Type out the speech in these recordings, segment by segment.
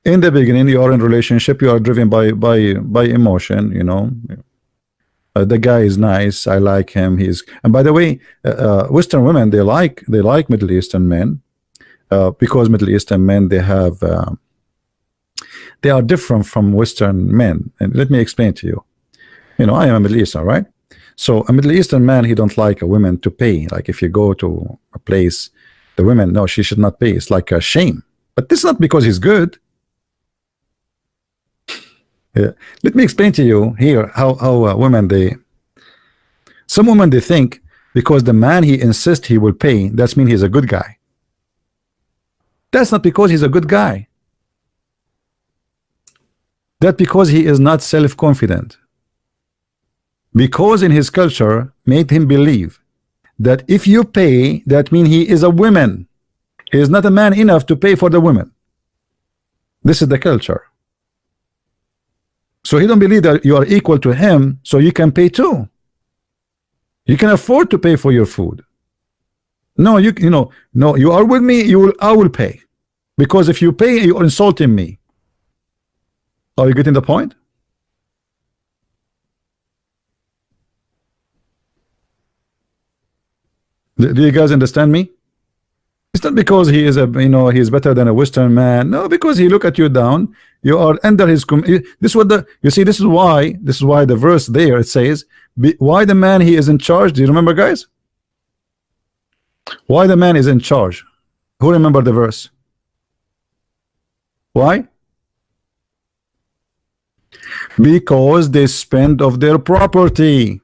In the beginning, you are in relationship, you are driven by emotion, you know. The guy is nice, I like him, he's, and by the way, Western women, they like Middle Eastern men, because Middle Eastern men, they are different from Western men. And let me explain to you. You know, I am a Middle Eastern, right? So a Middle Eastern man, he don't like a woman to pay. Like if you go to a place, the women, no, she should not pay. It's like a shame. But this is not because he's good. Yeah. Let me explain to you here how women, some women, they think because the man, he insists he will pay, that's mean he's a good guy. That's not because he's a good guy. That because he is not self-confident. Because in his culture made him believe that if you pay, that means he is a woman. He is not a man enough to pay for the women. This is the culture. So he don't believe that you are equal to him, so you can pay too. You can afford to pay for your food. No, you know, no, you are with me, I will pay. Because if you pay, you're insulting me. Are you getting the point? Do you guys understand me? It's not because he is he's better than a Western man. No, because he look at you down. You are under his. This is what you see. This is why the verse there, it says, why the man, he is in charge. Do you remember, guys? Why the man is in charge? Who remember the verse? Why? Because they spend of their property.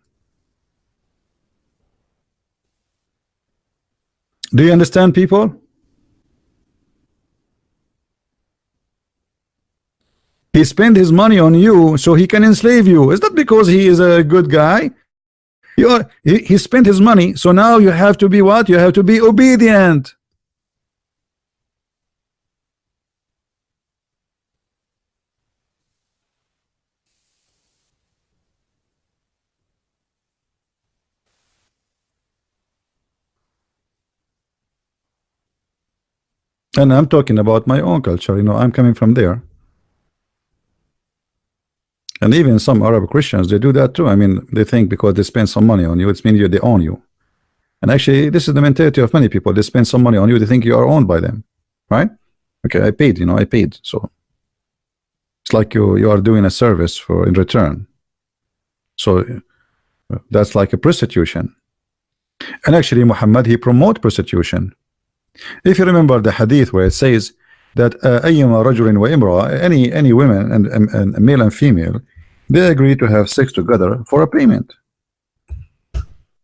Do you understand, people? He spent his money on you so he can enslave you. It's not because he is a good guy. He spent his money, so now you have to be what? You have to be obedient. And I'm talking about my own culture. You know, I'm coming from there. And even some Arab Christians, they do that too. I mean, they think because they spend some money on you, it means they own you. And actually, this is the mentality of many people. They spend some money on you, they think you are owned by them, right? Okay, I paid, I paid. So it's like you are doing a service for in return. So that's like a prostitution. And actually, Muhammad, he promote prostitution. If you remember the hadith where it says that أيما رجل وامرأة, any women and male and female, they agree to have sex together for a payment.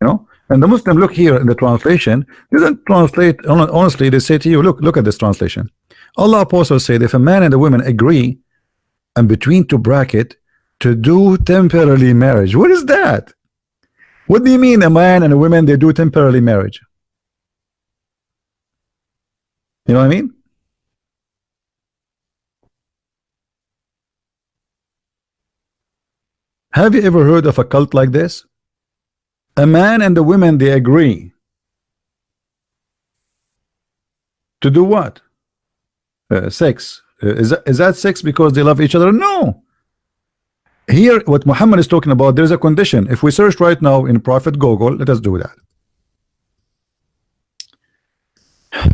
And the Muslim, look here in the translation, they don't translate honestly. They say to you, look at this translation. Allah Apostle said, if a man and a woman agree, and between two bracket, to do temporarily marriage. What is that? What do you mean a man and a woman, they do temporarily marriage? You know what I mean? Have you ever heard of a cult like this? A man and a woman, they agree to do what? Sex. Is that sex because they love each other? No. Here, what Muhammad is talking about, there's a condition. If we search right now in Prophet Google, let us do that.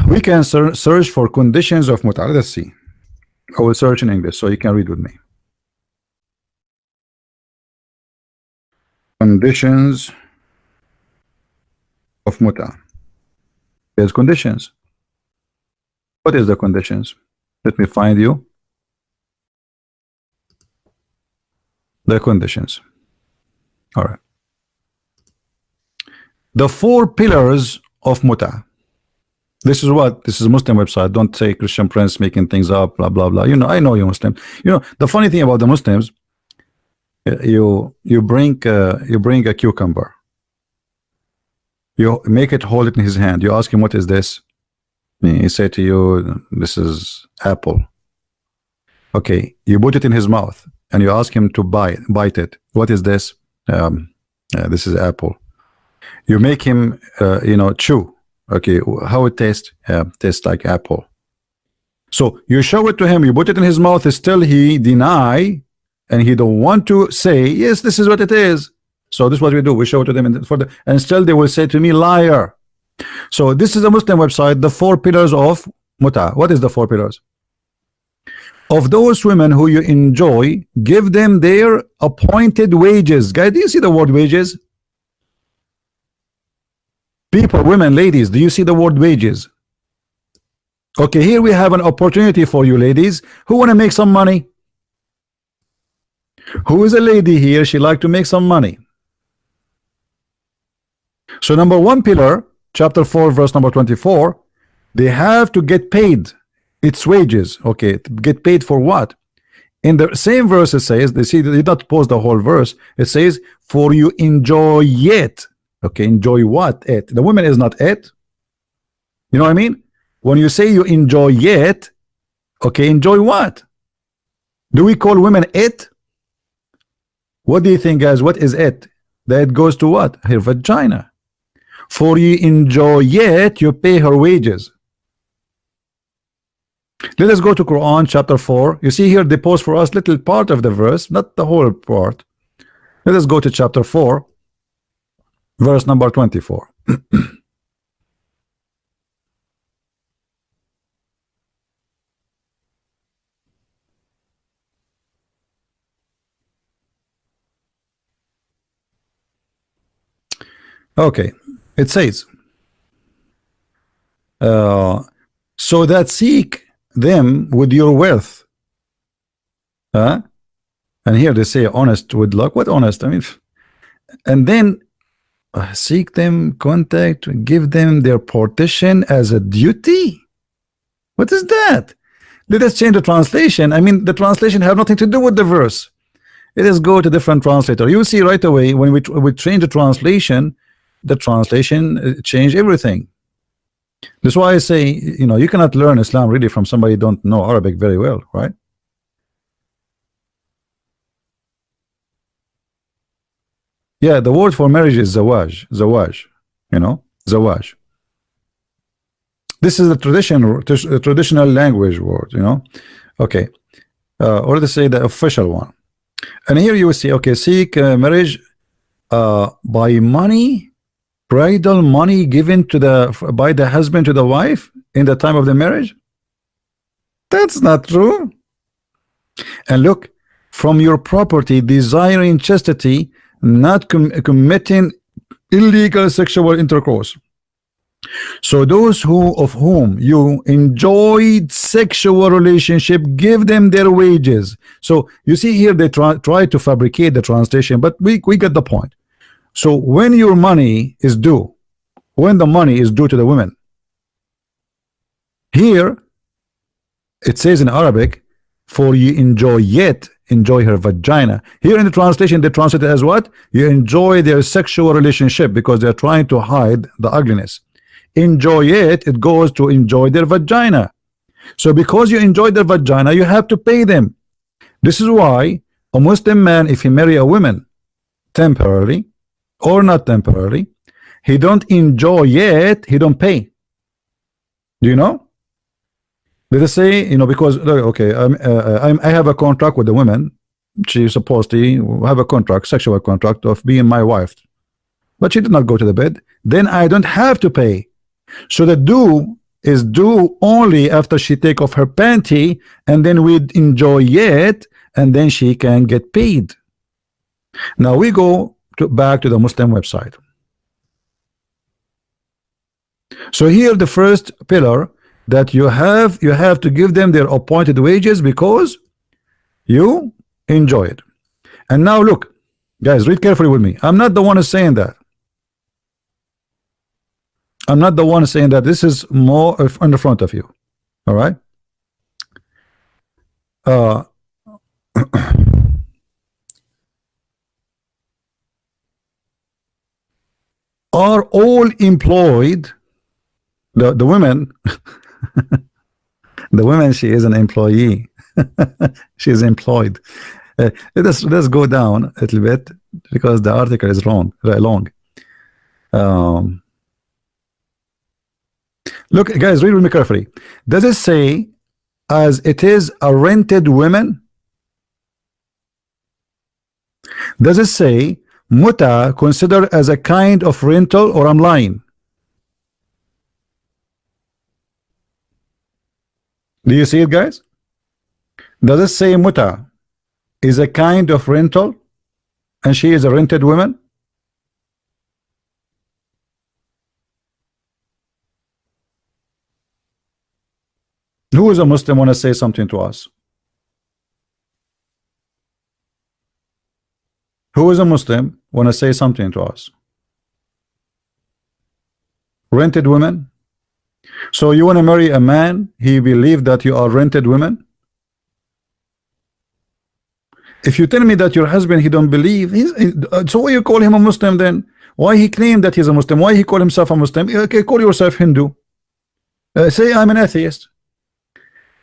We can search for conditions of mut'ah. Let's see. I will search in English so you can read with me. Conditions of mut'ah. There's conditions. What is the conditions? Let me find you the conditions. All right. The 4 pillars of mut'ah. This is what? This is a Muslim website. Don't say Christian Prince making things up, blah blah blah. I know you're Muslim. The funny thing about the Muslims, you bring a cucumber. You make it, hold it in his hand. You ask him, what is this? He say to you, this is apple. Okay, you put it in his mouth and you ask him to bite it. What is this? This is apple. You make him chew. Okay, how it tastes? Tastes like apple. So you show it to him, you put it in his mouth, still he deny, and he don't want to say, yes, this is what it is. So this is what we do. We show it to them, and still they will say to me, liar. So this is a Muslim website, the 4 pillars of muta. What is the 4 pillars? Of those women who you enjoy, give them their appointed wages. Guys, do you see the word wages? People, women, ladies, do you see the word wages? Okay, here we have an opportunity for you ladies who want to make some money. Who is a lady here? She like to make some money. So number 1 pillar, chapter 4, verse number 24, they have to get paid. It's wages. Okay, get paid for what? In the same verse it says, they see, they did not post the whole verse. It says, for you enjoy it. Okay, enjoy what? It. The woman is not it. You know what I mean? When you say you enjoy it, okay, enjoy what? Do we call women it? What do you think, guys? What is it? That goes to what? Her vagina. For you enjoy it, you pay her wages. Let us go to Quran chapter 4. You see here they post for us little part of the verse, not the whole part. Let us go to chapter 4, verse number 24. Okay, it says, so that seek them with your wealth. And here they say honest with luck. What honest? I mean, and then seek them, contact, give them their partition as a duty. What is that? Let us change the translation. I mean, the translation have nothing to do with the verse. Let us go to different translator. You see right away when we change the translation change everything. That's why I say, you know, you cannot learn Islam really from somebody who don't know Arabic very well, right? Yeah, the word for marriage is zawaj, you know, zawaj. This is a traditional language word, you know. Okay, or let's say the official one. And here you will see, okay, seek marriage by money, bridal money given to by the husband to the wife in the time of the marriage. That's not true. And look, from your property, desiring chastity, not committing illegal sexual intercourse. So those of whom you enjoyed sexual relationship, give them their wages. So you see here they try to fabricate the translation, but we get the point. So when your money is due, when the money is due to the women, here it says in Arabic, for you enjoy it, enjoy her vagina. Here in the translation they translate it as what? You enjoy their sexual relationship, because they're trying to hide the ugliness. Enjoy it, it goes to enjoy their vagina. So because you enjoy their vagina, you have to pay them. This is why a Muslim man, if he marry a woman temporarily or not temporarily, he don't enjoy it, he don't pay. Do you know? Let us say, you know, because okay, I have a contract with the woman. She's supposed to have a contract, sexual contract of being my wife, but she did not go to the bed. Then I don't have to pay. So the due is due only after she take off her panty, and then we enjoy it, and then she can get paid. Now we go back to the Muslim website. So here the first pillar, that you have to give them their appointed wages because you enjoy it. And now look, guys, read carefully with me. I'm not the one who's saying that. I'm not the one saying that. This is more in the front of you. All right. Are all employed, the women the women, she is an employee. She is employed. Let's go down a little bit, because the article is wrong, very long. Look, guys, read with me carefully. Does it say as it is a rented woman? Does it say muta considered as a kind of rental, or I'm lying? Do you see it, guys? Does it say muta is a kind of rental and she is a rented woman? Who is a Muslim want to say something to us? Who is a Muslim want to say something to us? Rented women? So you want to marry a man, he believe that you are rented women? If you tell me that your husband, he don't believe, so why you call him a Muslim then? Why he claim that he's a Muslim? Why he call himself a Muslim? Okay, call yourself Hindu. Say I'm an atheist.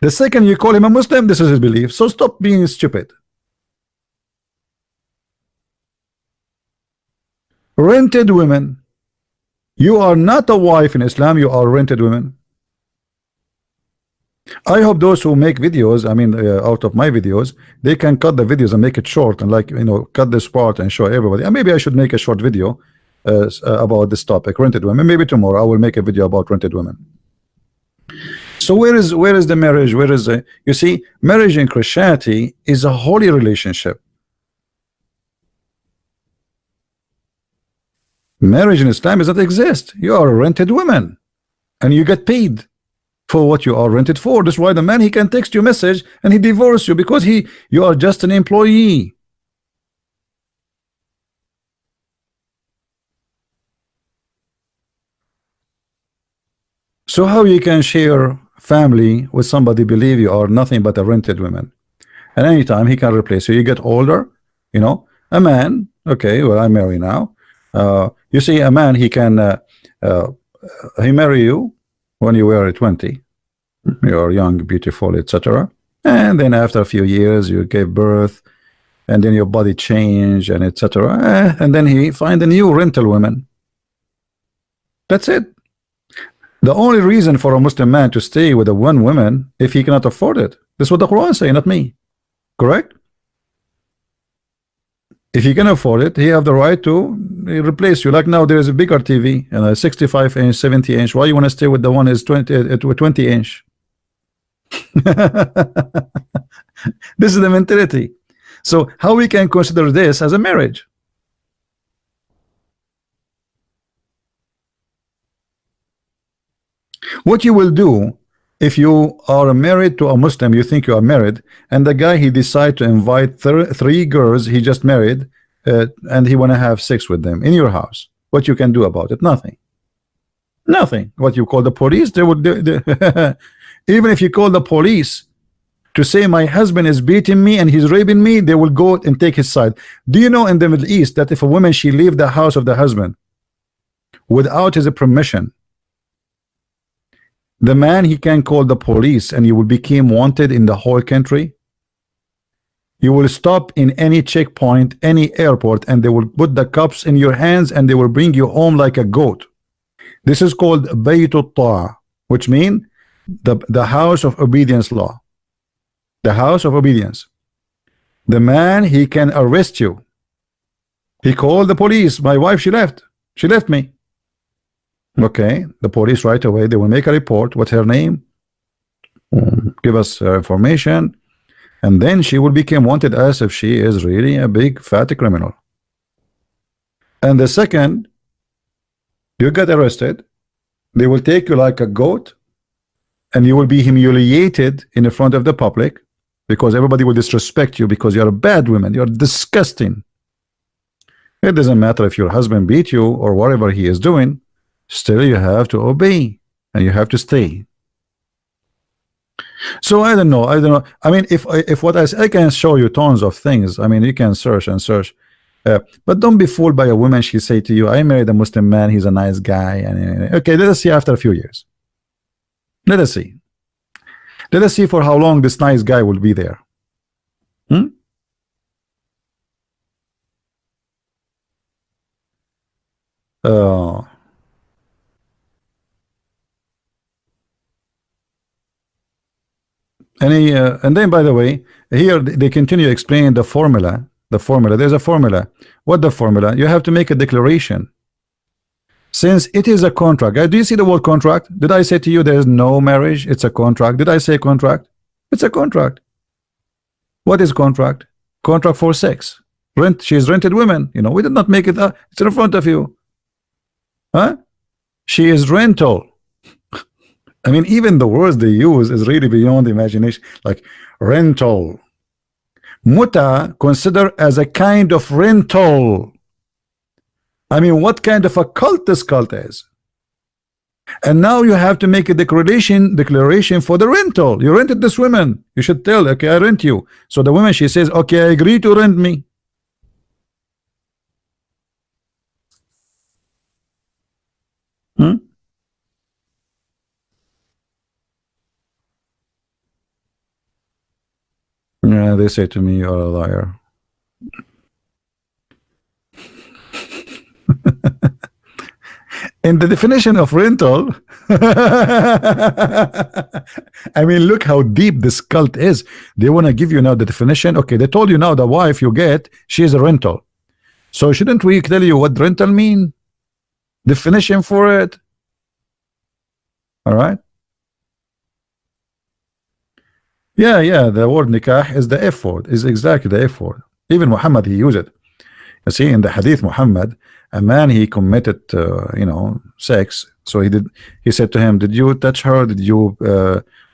The second you call him a Muslim, this is his belief. So stop being stupid. Rented women. You are not a wife in Islam, you are rented women. I hope those who make videos, I mean, out of my videos, they can cut the videos and make it short and, like, you know, cut this part and show everybody. And maybe I should make a short video about this topic, rented women. Maybe tomorrow I will make a video about rented women. So where is the marriage? Where is the, you see, marriage in Christianity is a holy relationship. Marriage in Islam does not exist. You are a rented woman and you get paid for what you are rented for. That's why the man, he can text you a message and he divorce you because you are just an employee. So how you can share family with somebody believe you are nothing but a rented woman, and anytime he can replace you? You get older, you know, a man, okay, well, I'm married now. You see, a man, he can he marry you when you were 20, you're young, beautiful, etc. And then after a few years you gave birth, and then your body changed and etc. And then he find a new rental woman. That's it. The only reason for a Muslim man to stay with a one woman if he cannot afford it. That's what the Quran say, not me. Correct? If he can afford it, he have the right to replace you. Like now, there is a bigger TV and a 65 inch, 70 inch. Why you want to stay with the one is 20 inch? This is the mentality. So how we can consider this as a marriage? What you will do if you are married to a Muslim, you think you are married, and the guy, he decide to invite three girls he just married, and he want to have sex with them in your house. What you can do about it? Nothing. Nothing. What you call the police? They would even if you call the police to say my husband is beating me and he's raping me, they will go and take his side. Do you know in the Middle East that if a woman, she leave the house of the husband without his permission, the man, he can call the police and you will become wanted in the whole country? You will stop in any checkpoint, any airport, and they will put the cups in your hands and they will bring you home like a goat. This is called Baytut Ta'a, which means the house of obedience law. The house of obedience. The man, he can arrest you. He called the police. My wife, she left me. Okay, the police right away, they will make a report. What's her name? Give us her information, and then she will become wanted as if she is really a big fat criminal. And the second you get arrested, they will take you like a goat, and you will be humiliated in the front of the public because everybody will disrespect you because you're a bad woman. You're disgusting. It doesn't matter if your husband beat you or whatever he is doing. Still, you have to obey and you have to stay. So I don't know. I mean, if what I can show you tons of things. I mean, you can search and search, but don't be fooled by a woman. She say to you, "I married a Muslim man. He's a nice guy." And okay, let us see after a few years. Let us see. Let us see for how long this nice guy will be there. Uh, And then, by the way, here they continue explaining the formula. The formula. There's a formula. What the formula? You have to make a declaration. Since it is a contract. Guys, do you see the word contract? Did I say to you there is no marriage? It's a contract. Did I say contract? It's a contract. What is contract? Contract for sex. Rent. She's rented women. You know, we did not make it. It's in front of you. Huh? She is rental. I mean, even the words they use is really beyond imagination. Like rental. Muta considered as a kind of rental. I mean, what kind of a cult this cult is? And now you have to make a declaration for the rental. You rented this woman. You should tell, okay, I rent you. So the woman, she says, okay, I agree to rent me. Yeah, they say to me, you're a liar. In the definition of rental, I mean, look how deep this cult is. They want to give you now the definition. Okay, they told you now the wife you get, she is a rental. So shouldn't we tell you what rental mean? Definition for it. All right. Yeah, the word nikah is the F word, is exactly the F word. Even Muhammad, he used it. You see, in the hadith Muhammad, a man, he committed sex. So he said to him, did you touch her? Did you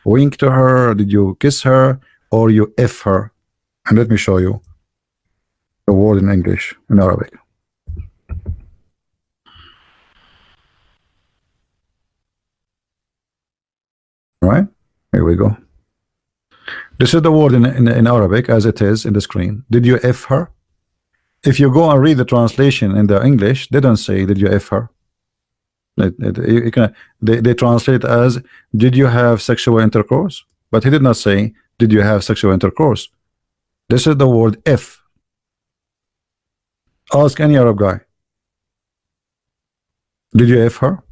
wink to her? Did you kiss her? Or you F her? And let me show you the word in English, in Arabic. All right, here we go. This is the word in Arabic as it is in the screen. Did you F her? If you go and read the translation in the English, they don't say did you F her. They translate as did you have sexual intercourse, but he did not say did you have sexual intercourse. This is the word F. Ask any Arab guy, did you F her?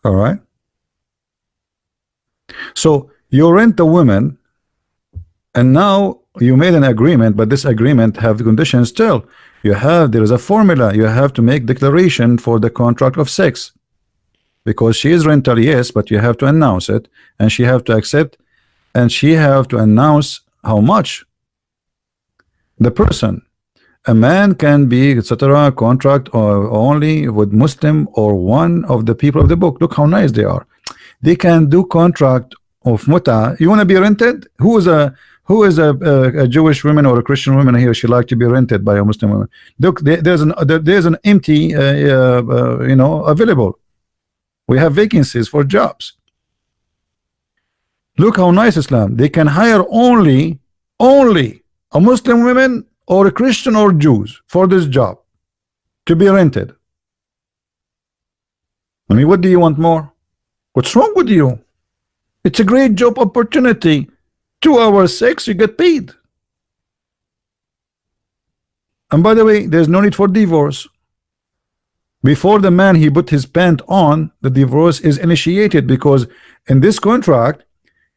All right. So you rent the woman, and now you made an agreement, but this agreement have the conditions still. There is a formula. You have to make declaration for the contract of sex, because she is rental, yes, but you have to announce it, and she have to accept, and she have to announce how much. The person, a man can be etc. contract or only with Muslim or one of the people of the book. Look how nice they are. They can do contract of muta. You want to be rented? Who is a Jewish woman or a Christian woman here? She like to be rented by a Muslim woman. Look, there's an empty available. We have vacancies for jobs. Look how nice Islam. They can hire only a Muslim woman or a Christian or Jews for this job to be rented. I mean, what do you want more? What's wrong with you? It's a great job opportunity. 2 hours sex, you get paid. And by the way, there's no need for divorce. Before the man he put his pant on, the divorce is initiated, because in this contract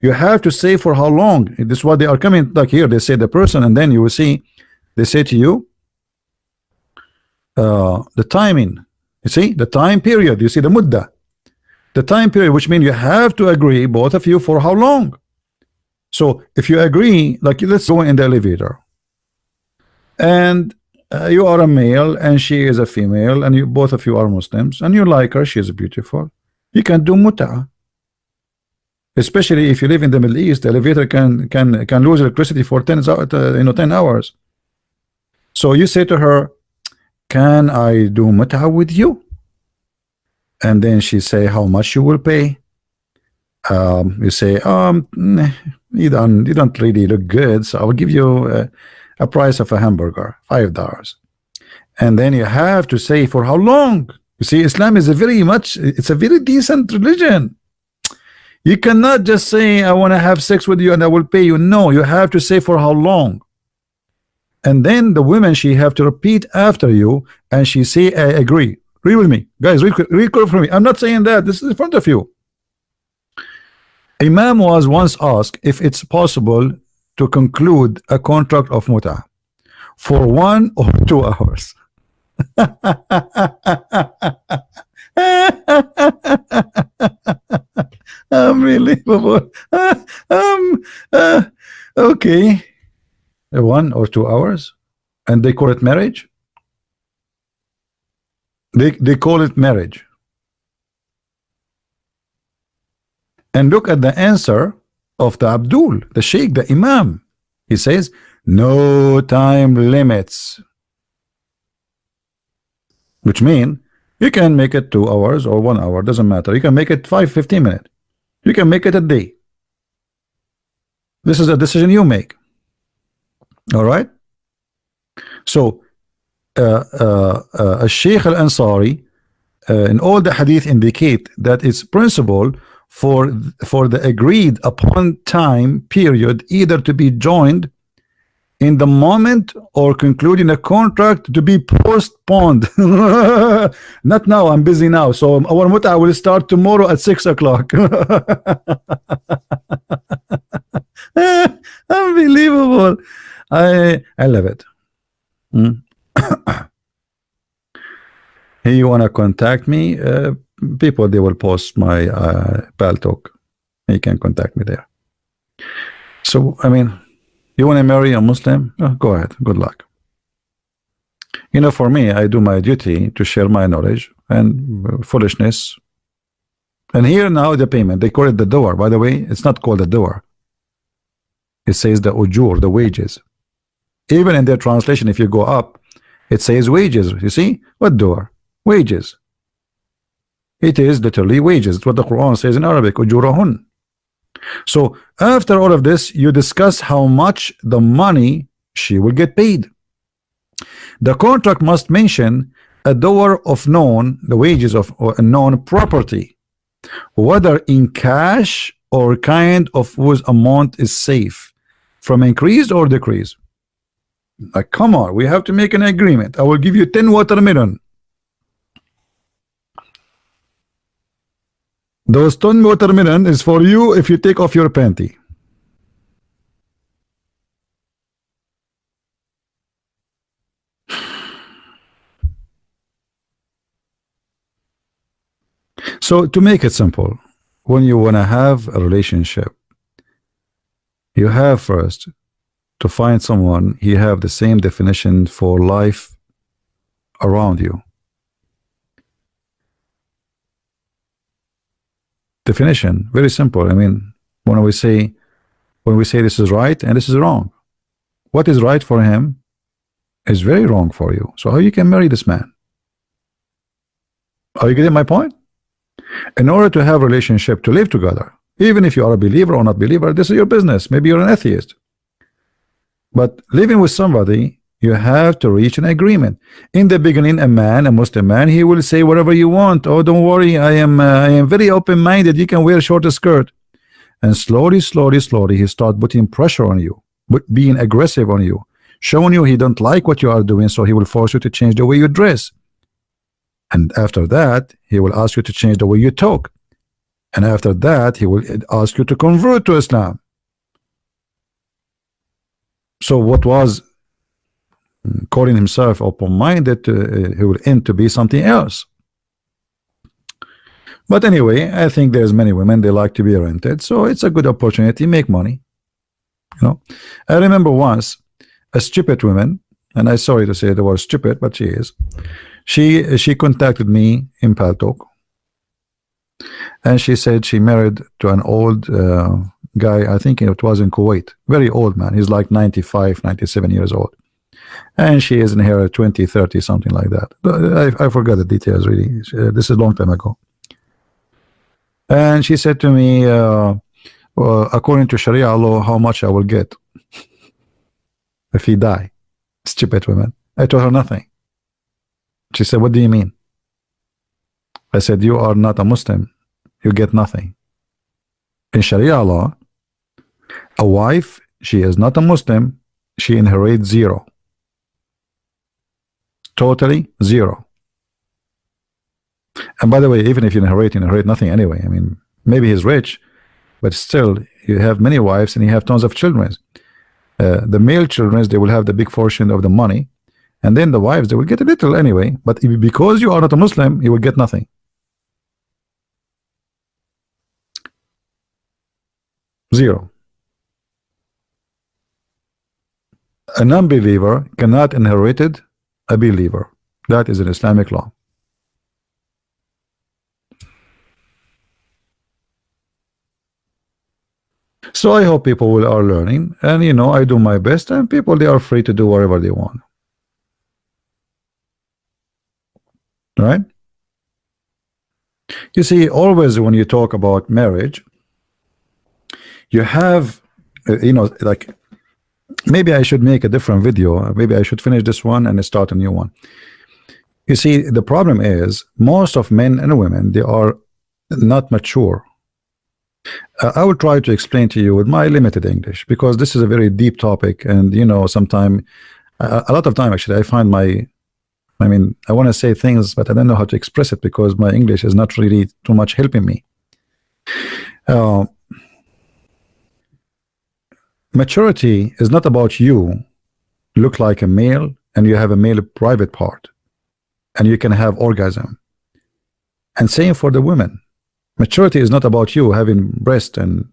you have to say for how long. This is what they are coming, like here they say the person, and then you will see they say to you the timing. You see the time period, you see the mudda, the time period, which means you have to agree, both of you, for how long. So if you agree, like let's go in the elevator, and you are a male and she is a female, and you both of you are Muslims, and you like her, she is beautiful, you can do muta. Especially if you live in the Middle East, the elevator can lose electricity for 10 hours. So you say to her, can I do muta with you? And then she say how much you will pay. You say you don't really look good, so I will give you a price of a hamburger, $5. And then you have to say for how long. You see, Islam is it's a very decent religion. You cannot just say I want to have sex with you and I will pay you. No, you have to say for how long. and then the women, she have to repeat after you, and she say, I agree. Read with me, guys. Read for me. I'm not saying that. This is in front of you. Imam was once asked if it's possible to conclude a contract of muta for 1 or 2 hours. Unbelievable. Okay, 1 or 2 hours, and they call it marriage. They call it marriage. And look at the answer of the Abdul, the Sheikh, the Imam. He says, no time limits. Which means you can make it 2 hours or 1 hour, doesn't matter. You can make it 15 minutes. You can make it a day. This is a decision you make. All right. So, Sheikh Al-Ansari, in all the hadith indicate that it's principle for the agreed upon time period either to be joined in the moment or concluding a contract to be postponed. Not now, I'm busy now, so our muta will start tomorrow at 6 o'clock. Unbelievable. I love it. Hey, you want to contact me? People, they will post my pal talk. You can contact me there. So, I mean, you want to marry a Muslim? Oh, go ahead. Good luck. You know, for me, I do my duty to share my knowledge and foolishness. And here now the payment. They call it the door. By the way, it's not called the door. It says the ujur, the wages. Even in their translation, if you go up, it says wages. You see? What door? Wages. It is literally wages. It's what the Quran says in Arabic, ujurahun. So after all of this, you discuss how much the money she will get paid. The contract must mention a door of known, the wages of a known property, whether in cash or kind of whose amount is safe from increase or decrease. Like, come on, we have to make an agreement. I will give you 10 watermelon. Those 10 watermelon is for you if you take off your panty. So to make it simple, when you want to have a relationship, you have first to find someone he have the same definition for life around you. Definition, very simple. I mean, when we say this is right and this is wrong, what is right for him is very wrong for you. So how you can marry this man? Are you getting my point? In order to have a relationship, to live together, even if you are a believer or not believer, this is your business. Maybe you're an atheist. But living with somebody, you have to reach an agreement. In the beginning, a Muslim man, he will say whatever you want. Oh, don't worry, I am very open-minded. You can wear a short skirt. And slowly, he start putting pressure on you, being aggressive on you, showing you he don't like what you are doing, so he will force you to change the way you dress. And after that, he will ask you to change the way you talk. And after that, he will ask you to convert to Islam. So what was calling himself open-minded, he will end to be something else. But anyway, I think there's many women, they like to be rented, so it's a good opportunity, make money. You know, I remember once a stupid woman, and I'm sorry to say the word stupid, but she is. She contacted me in Paltalk, and she said she married to an old guy. I think it was in Kuwait, very old man. He's like 95, 97 years old. And she is in her 20, 30, something like that. I forgot the details really. This is a long time ago. And she said to me, according to Sharia law, how much I will get if he die. Stupid woman. I told her nothing. She said, what do you mean? I said, you are not a Muslim. You get nothing. In Sharia law, a wife, she is not a Muslim, she inherits 0. Totally zero. And by the way, even if you inherit nothing anyway. I mean, maybe he's rich, but still, you have many wives and you have tons of children. The male children, they will have the big portion of the money, and then the wives, they will get a little anyway. But because you are not a Muslim, you will get nothing. Zero. A non-believer cannot inherit a believer. That is an Islamic law. So I hope people are learning, and I do my best, and people, they are free to do whatever they want. Right? You see, always when you talk about marriage, you have, like, maybe I should make a different video. Maybe I should finish this one and start a new one. You see, the problem is most of men and women, they are not mature. I will try to explain to you with my limited English, because this is a very deep topic, and sometime, a lot of time actually, I find I want to say things, but I don't know how to express it because my English is not really too much helping me. Maturity is not about you look like a male and you have a male private part and you can have orgasm. And same for the women. Maturity is not about you having breast and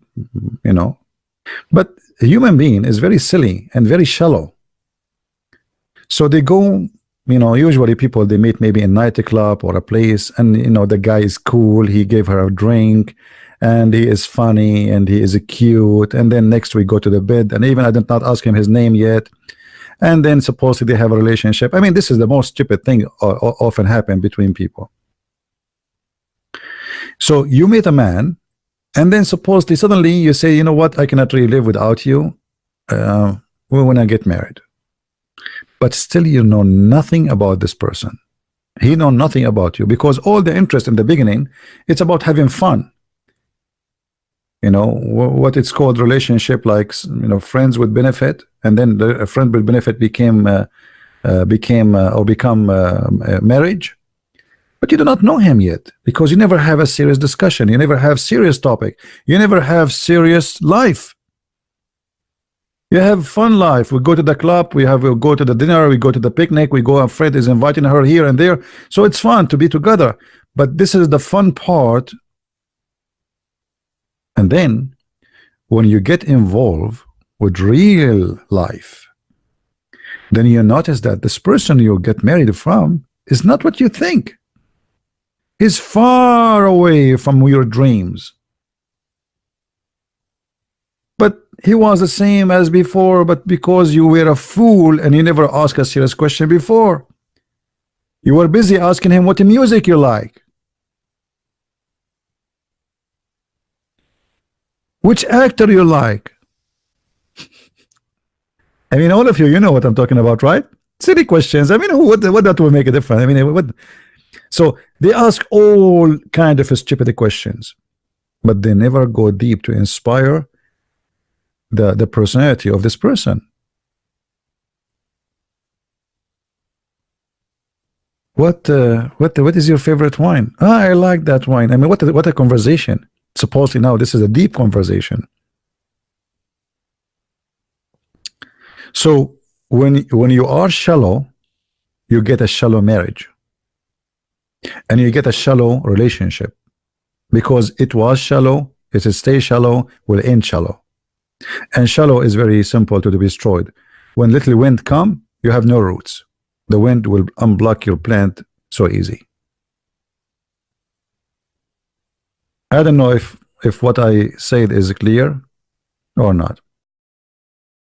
but a human being is very silly and very shallow. So they go, usually people, they meet maybe in a nightclub or a place, and the guy is cool, he gave her a drink, and he is funny and he is cute, and then next we go to the bed, and even I did not ask him his name yet, and then supposedly they have a relationship. I mean, this is the most stupid thing often happen between people. So you meet a man, and then supposedly suddenly you say, you know what, I cannot really live without you when I get married. But still you know nothing about this person. He know nothing about you, because all the interest in the beginning, it's about having fun. What it's called relationship, like friends with benefit, and then the friend with benefit become marriage. But you do not know him yet, because you never have a serious discussion, you never have serious topic, you never have serious life. You have fun life. We go to the club, we go to the dinner, we go to the picnic, we go, and Fred is inviting her here and there, so it's fun to be together. But this is the fun part. And then when you get involved with real life, then you notice that this person you get married from is not what you think. He's far away from your dreams. But he was the same as before, but because you were a fool and you never asked a serious question before, you were busy asking him what music you like, which actor you like. I mean, all of you know what I'm talking about, right? Silly questions. I mean, what that will make a difference? I mean, what? So they ask all kind of stupid questions, but they never go deep to inspire the personality of this person. What is your favorite wine? I like that wine. I mean, what a conversation. Supposedly now this is a deep conversation. So when you are shallow, you get a shallow marriage, and you get a shallow relationship, because it was shallow, it will stay shallow, will end shallow. And shallow is very simple to be destroyed. When little wind come, you have no roots. The wind will unblock your plant so easy. I don't know if what I said is clear or not.